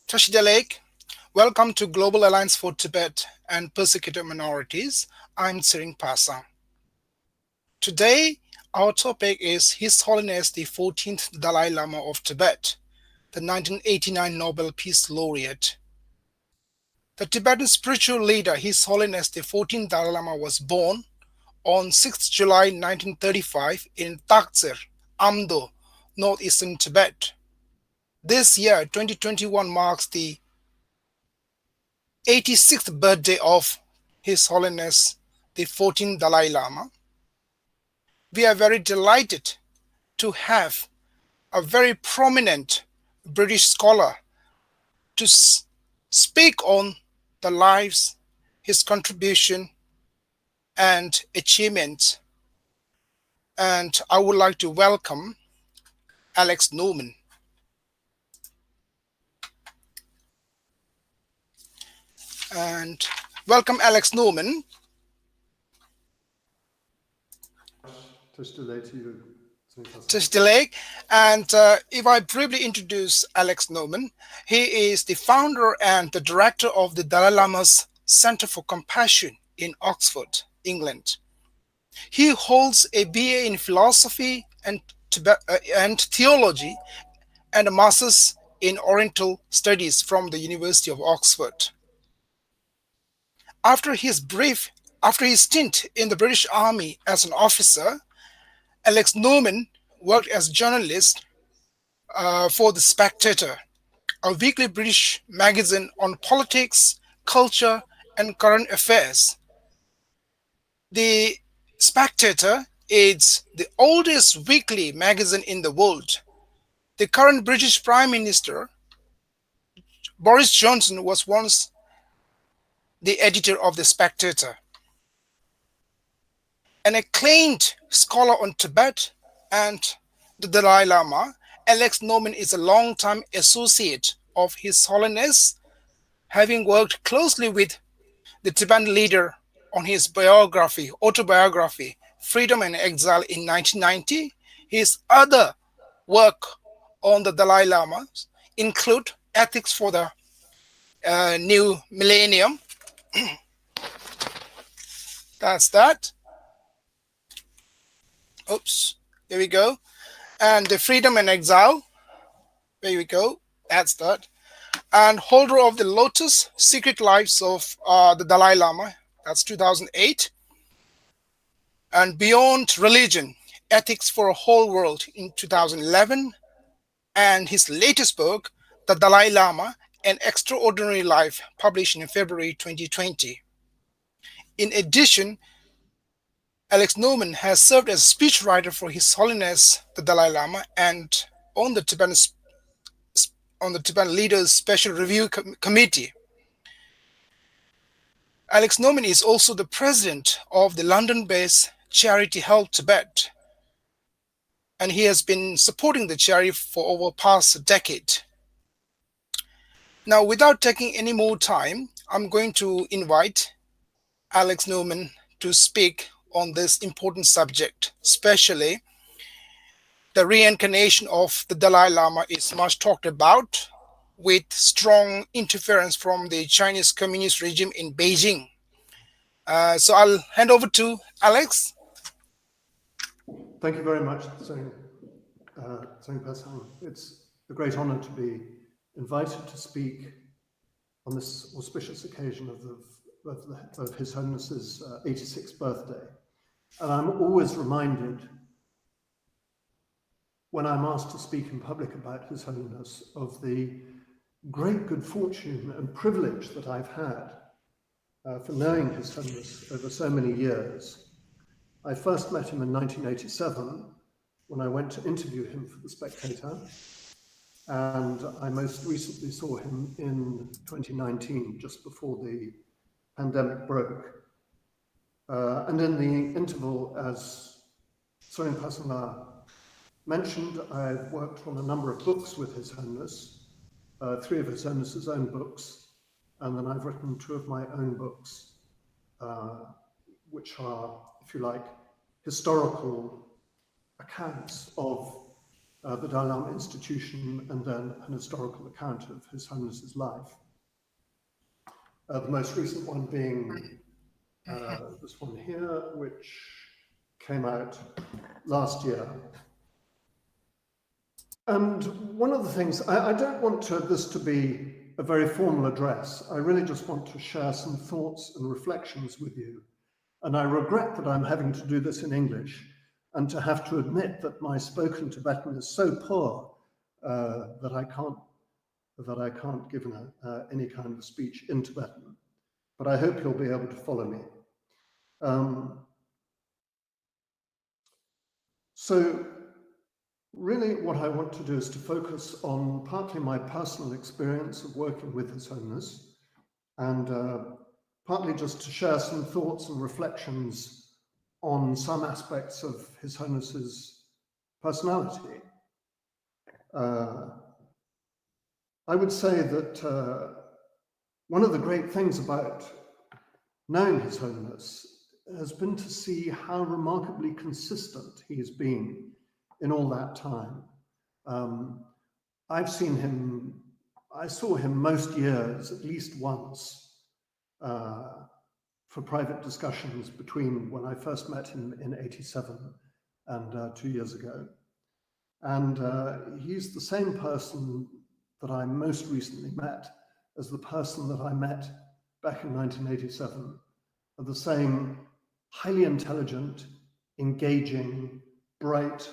Tashdalek, welcome to Global Alliance for Tibet and Persecuted Minorities. I'm Tsering Pasang. Today, our topic is His Holiness the 14th Dalai Lama of Tibet, the 1989 Nobel Peace Laureate. The Tibetan Spiritual Leader, His Holiness the 14th Dalai Lama, was born on 6th July 1935 in Taktser, Amdo, northeastern Tibet. This year, 2021, marks the 86th birthday of His Holiness the 14th Dalai Lama. We are very delighted to have a very prominent British scholar to speak on the lives, his contribution, and achievements. And I would like to welcome Alex Norman. And welcome, Alex Norman. Tashdalek to you. Tashdalek. And if I briefly introduce Alex Norman, he is the founder and the director of the Dalai Lama's Center for Compassion in Oxford, England. He holds a BA in philosophy and theology and a master's in Oriental studies from the University of Oxford. After his stint in the British Army as an officer, Alex Norman worked as a journalist for The Spectator, a weekly British magazine on politics, culture, and current affairs. The Spectator is the oldest weekly magazine in the world. The current British Prime Minister, Boris Johnson, was once the editor of The Spectator. An acclaimed scholar on Tibet and the Dalai Lama, Alex Norman is a long-time associate of His Holiness, having worked closely with the Tibetan leader on his autobiography, Freedom and Exile in 1990. His other work on the Dalai Lama include Ethics for the New Millennium. That's that. Oops, there we go. And the Freedom and Exile. There we go. That's that. And holder of the Lotus Secret Lives of the Dalai Lama. That's 2008. And Beyond Religion, Ethics for a Whole World in 2011. And his latest book, The Dalai Lama, An Extraordinary Life, published in February 2020. In addition, Alex Norman has served as a speechwriter for His Holiness the Dalai Lama and on the Tibetan Leaders Special Review Committee. Alex Norman is also the president of the London-based charity Help Tibet, and he has been supporting the charity for over past decade. Now, without taking any more time, I'm going to invite Alex Norman to speak on this important subject. Especially the reincarnation of the Dalai Lama is much talked about, with strong interference from the Chinese communist regime in Beijing. So I'll hand over to Alex. Thank you very much, Tsering Pasang. It's a great honor to be invited to speak on this auspicious occasion of His Holiness's 86th birthday. And I'm always reminded when I'm asked to speak in public about His Holiness of the great good fortune and privilege that I've had for knowing His Holiness over so many years. I first met him in 1987 when I went to interview him for The Spectator, and I most recently saw him in 2019, just before the pandemic broke. And in the interval, as Tsering Pasang mentioned, I've worked on a number of books with His Holiness, 3 of His Holiness's own books, and then I've written 2 of my own books, which are, if you like, historical accounts of the Dalai Lama institution, and then an historical account of His Holiness's life. The most recent one being this one here, which came out last year. And one of the things, I don't want this to be a very formal address. I really just want to share some thoughts and reflections with you. And I regret that I'm having to do this in English and to have to admit that my spoken Tibetan is so poor that I can't give any kind of speech in Tibetan. But I hope you'll be able to follow me. So really what I want to do is to focus on partly my personal experience of working with His Holiness, and partly just to share some thoughts and reflections on some aspects of His Holiness's personality. I would say that one of the great things about knowing His Holiness has been to see how remarkably consistent he has been in all that time. I saw him most years, at least once, for private discussions between when I first met him in '87 and 2 years ago. And he's the same person that I most recently met as the person that I met back in 1987, the same highly intelligent, engaging, bright,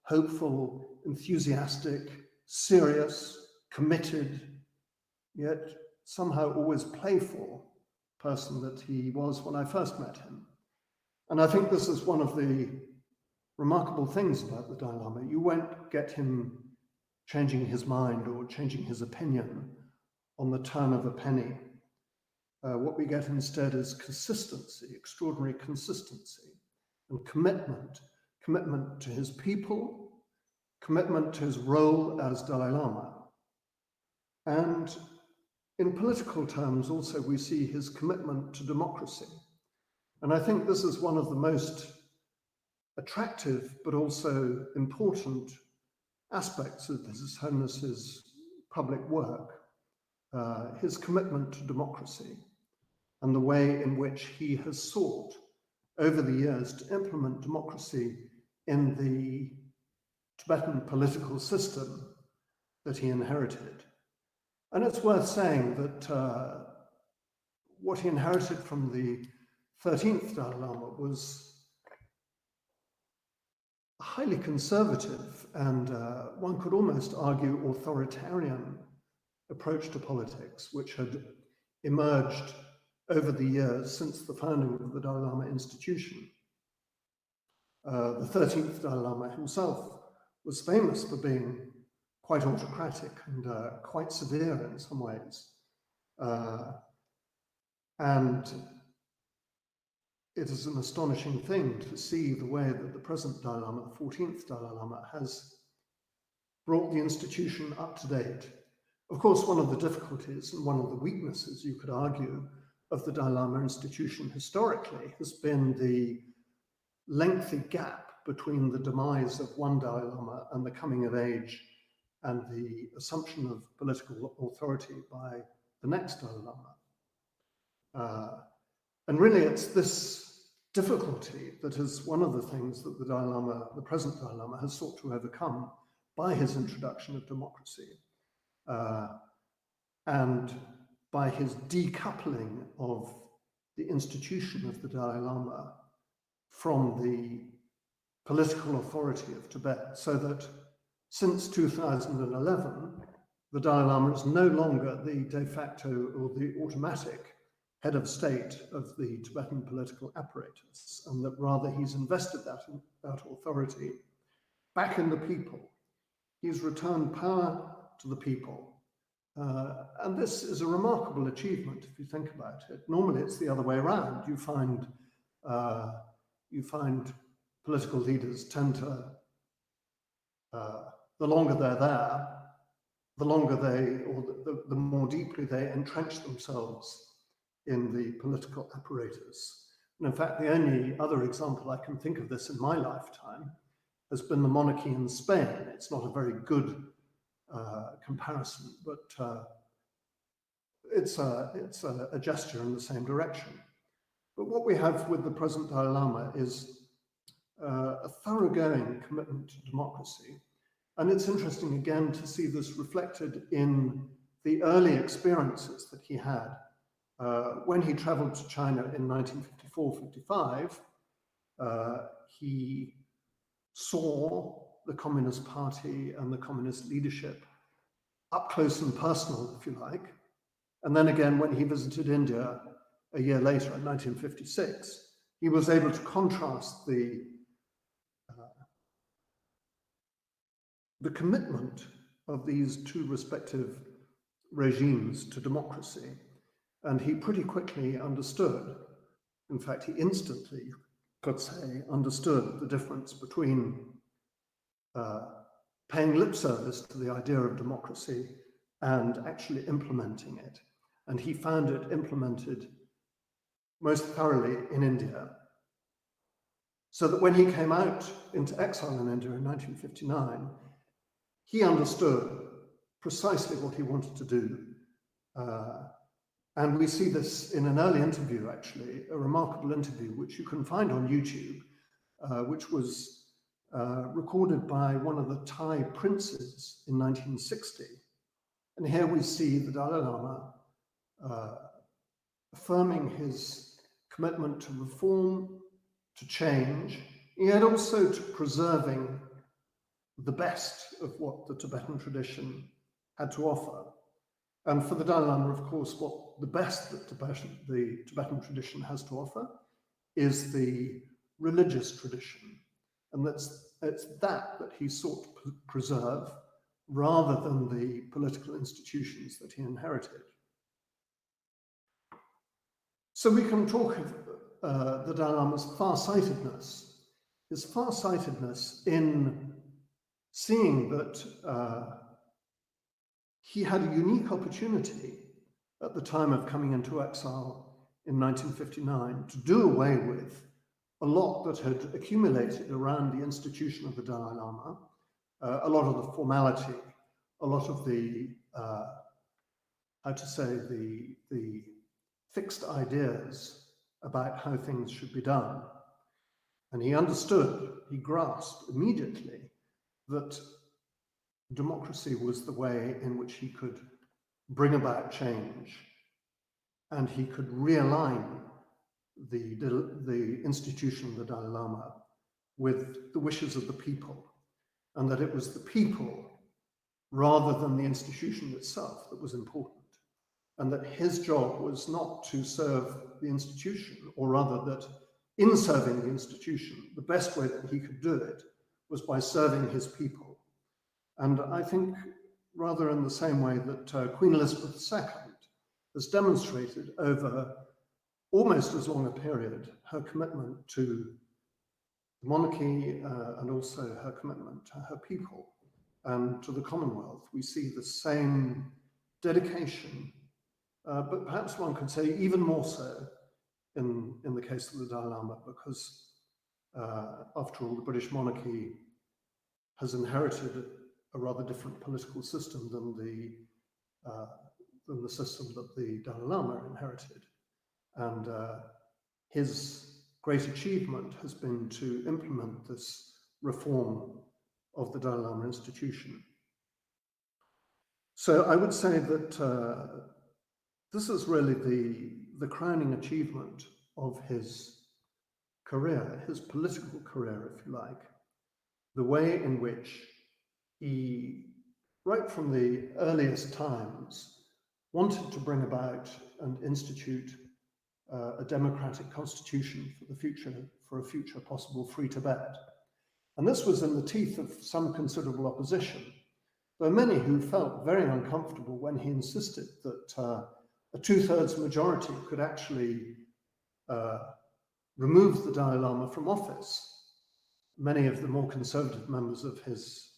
hopeful, enthusiastic, serious, committed, yet somehow always playful person that he was when I first met him. And I think this is one of the remarkable things about the Dalai Lama. You won't get him changing his mind or changing his opinion on the turn of a penny. What we get instead is consistency, extraordinary consistency, and commitment to his people, commitment to his role as Dalai Lama. And in political terms also, we see his commitment to democracy. And I think this is one of the most attractive but also important aspects of His Holiness's public work, his commitment to democracy and the way in which he has sought over the years to implement democracy in the Tibetan political system that he inherited. And it's worth saying that what he inherited from the 13th Dalai Lama was a highly conservative and one could almost argue authoritarian approach to politics, which had emerged over the years since the founding of the Dalai Lama institution. The 13th Dalai Lama himself was famous for being quite autocratic and quite severe in some ways. And it is an astonishing thing to see the way that the present Dalai Lama, the 14th Dalai Lama, has brought the institution up to date. Of course, one of the difficulties and one of the weaknesses, you could argue, of the Dalai Lama institution historically has been the lengthy gap between the demise of one Dalai Lama and the coming of age and the assumption of political authority by the next Dalai Lama. And really, it's this difficulty that is one of the things that the Dalai Lama, the present Dalai Lama, has sought to overcome by his introduction of democracy and by his decoupling of the institution of the Dalai Lama from the political authority of Tibet, so that since 2011, the Dalai Lama is no longer the de facto or the automatic head of state of the Tibetan political apparatus, and that rather he's invested that authority back in the people. He's returned power to the people. And this is a remarkable achievement if you think about it. Normally it's the other way around. You find political leaders tend to, the longer they're there, the longer the more deeply they entrench themselves in the political apparatus. And in fact, the only other example I can think of this in my lifetime has been the monarchy in Spain. It's not a very good comparison, but it's a gesture in the same direction. But what we have with the present Dalai Lama is a thoroughgoing commitment to democracy. And it's interesting, again, to see this reflected in the early experiences that he had. When he traveled to China in 1954-55, he saw the Communist Party and the Communist leadership up close and personal, if you like. And then again, when he visited India a year later, in 1956, he was able to contrast the commitment of these two respective regimes to democracy. And he pretty quickly understood, in fact, he instantly, could say, understood the difference between paying lip service to the idea of democracy and actually implementing it. And he found it implemented most thoroughly in India. So that when he came out into exile in India in 1959, he understood precisely what he wanted to do. And we see this in an early interview, actually, a remarkable interview, which you can find on YouTube, which was recorded by one of the Thai princes in 1960. And here we see the Dalai Lama affirming his commitment to reform, to change, yet also to preserving the best of what the Tibetan tradition had to offer. And for the Dalai Lama, of course, what the best that the Tibetan tradition has to offer is the religious tradition. And it's that he sought to preserve rather than the political institutions that he inherited. So we can talk of the Dalai Lama's farsightedness, his farsightedness in seeing that he had a unique opportunity at the time of coming into exile in 1959 to do away with a lot that had accumulated around the institution of the Dalai Lama, a lot of the formality, a lot of the, the fixed ideas about how things should be done. And he understood, he grasped immediately that democracy was the way in which he could bring about change, and he could realign the institution of the Dalai Lama with the wishes of the people, and that it was the people rather than the institution itself that was important, and that his job was not to serve the institution, or rather that in serving the institution, the best way that he could do it was by serving his people. And I think rather in the same way that Queen Elizabeth II has demonstrated over almost as long a period her commitment to the monarchy and also her commitment to her people and to the Commonwealth. We see the same dedication, but perhaps one could say even more so in the case of the Dalai Lama, because after all, the British monarchy has inherited a rather different political system than the system that the Dalai Lama inherited. And his great achievement has been to implement this reform of the Dalai Lama institution. So I would say that this is really the crowning achievement of his career, his political career, if you like, the way in which he, right from the earliest times, wanted to bring about and institute a democratic constitution for the future, for a future possible free Tibet. And this was in the teeth of some considerable opposition. There were many who felt very uncomfortable when he insisted that a 2/3 majority could actually remove the Dalai Lama from office. Many of the more conservative members of his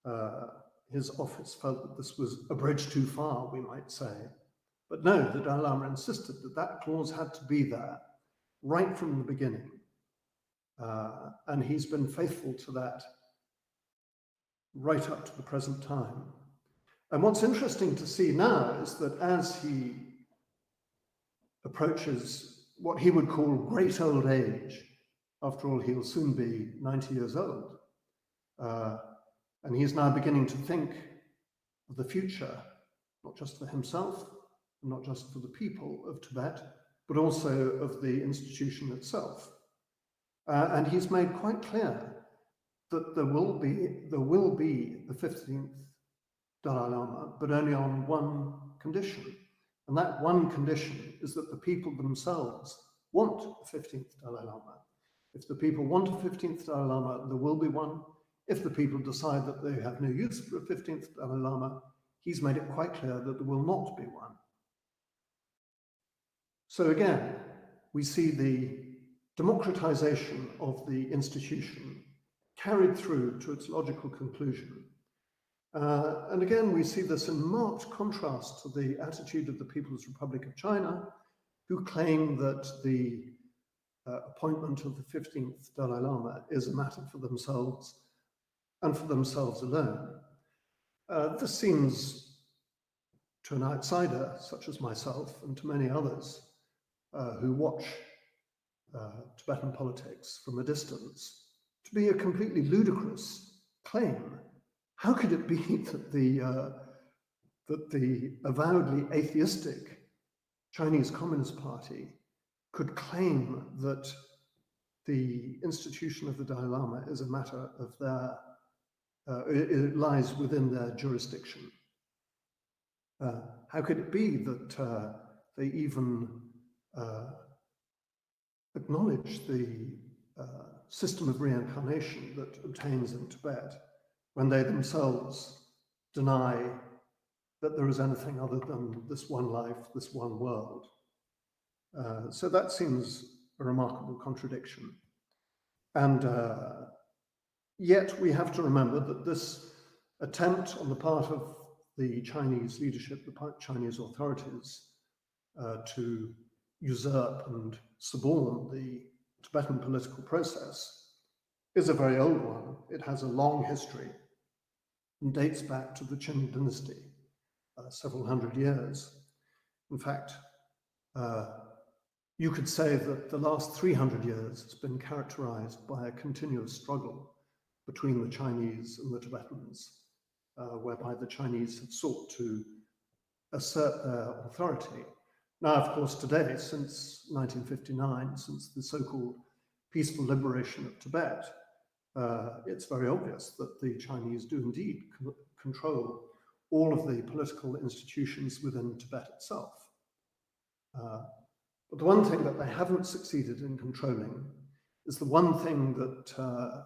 office felt that this was a bridge too far, we might say. But no, the Dalai Lama insisted that that clause had to be there right from the beginning. And he's been faithful to that right up to the present time. And what's interesting to see now is that as he approaches what he would call great old age, after all, he'll soon be 90 years old, and he's now beginning to think of the future, not just for himself, and not just for the people of Tibet, but also of the institution itself. And he's made quite clear that there will be the 15th Dalai Lama, but only on one condition. And that one condition is that the people themselves want a 15th Dalai Lama. If the people want a 15th Dalai Lama, there will be one. If the people decide that they have no use for a 15th Dalai Lama, he's made it quite clear that there will not be one. So again, we see the democratization of the institution carried through to its logical conclusion. And again, we see this in marked contrast to the attitude of the People's Republic of China, who claim that the appointment of the 15th Dalai Lama is a matter for themselves and for themselves alone. This seems to an outsider, such as myself, and to many others who watch Tibetan politics from a distance, to be a completely ludicrous claim. How could it be that the avowedly atheistic Chinese Communist Party could claim that the institution of the Dalai Lama is a matter of their, it lies within their jurisdiction? How could it be that they even acknowledge the system of reincarnation that obtains in Tibet, when they themselves deny that there is anything other than this one life, this one world? So that seems a remarkable contradiction. And yet we have to remember that this attempt on the part of the Chinese leadership, the Chinese authorities, to usurp and suborn the Tibetan political process is a very old one. It has a long history and dates back to the Qing dynasty, several hundred years. In fact, you could say that the last 300 years has been characterized by a continuous struggle between the Chinese and the Tibetans, whereby the Chinese have sought to assert their authority. Now, of course, today, since 1959, since the so-called peaceful liberation of Tibet, it's very obvious that the Chinese do indeed control all of the political institutions within Tibet itself. But the one thing that they haven't succeeded in controlling is the one thing that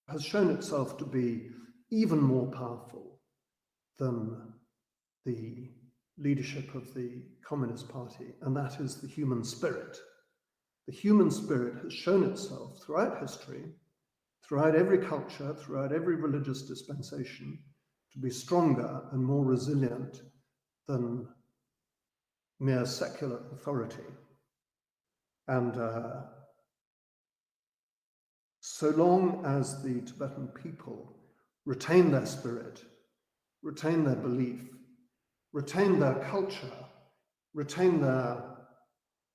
has shown itself to be even more powerful than the leadership of the Communist Party, and that is the human spirit. The human spirit has shown itself throughout history, throughout every culture, throughout every religious dispensation, to be stronger and more resilient than mere secular authority. And so long as the Tibetan people retain their spirit, retain their belief, retain their culture, retain their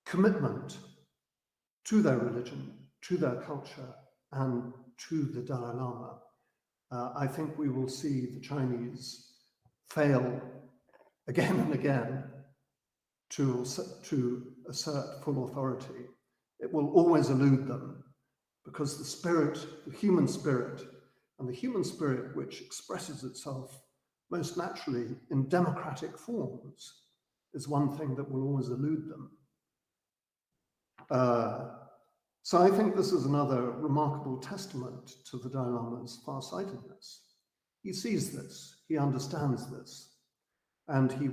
commitment to their religion, to their culture, and to the Dalai Lama, I think we will see the Chinese fail again and again to assert full authority. It will always elude them, because the spirit, the human spirit, and the human spirit which expresses itself most naturally in democratic forms, is one thing that will always elude them. So I think this is another remarkable testament to the Dalai Lama's farsightedness. He sees this, he understands this, and he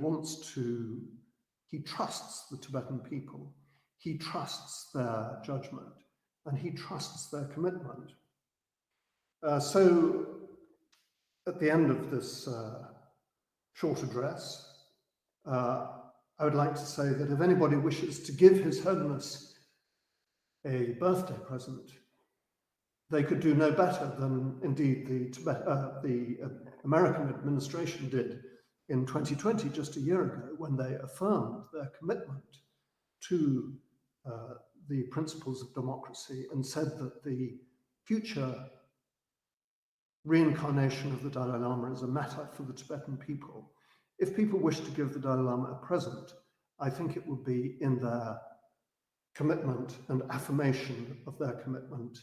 trusts the Tibetan people, he trusts their judgment, and he trusts their commitment. So at the end of this short address, I would like to say that if anybody wishes to give His Holiness a birthday present, they could do no better than indeed the American administration did in 2020, just a year ago, when they affirmed their commitment to the principles of democracy and said that the future reincarnation of the Dalai Lama is a matter for the Tibetan people. If people wish to give the Dalai Lama a present, I think it would be in their commitment and affirmation of their commitment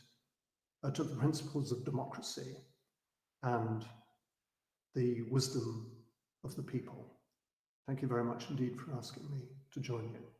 to the principles of democracy and the wisdom of the people. Thank you very much indeed for asking me to join you.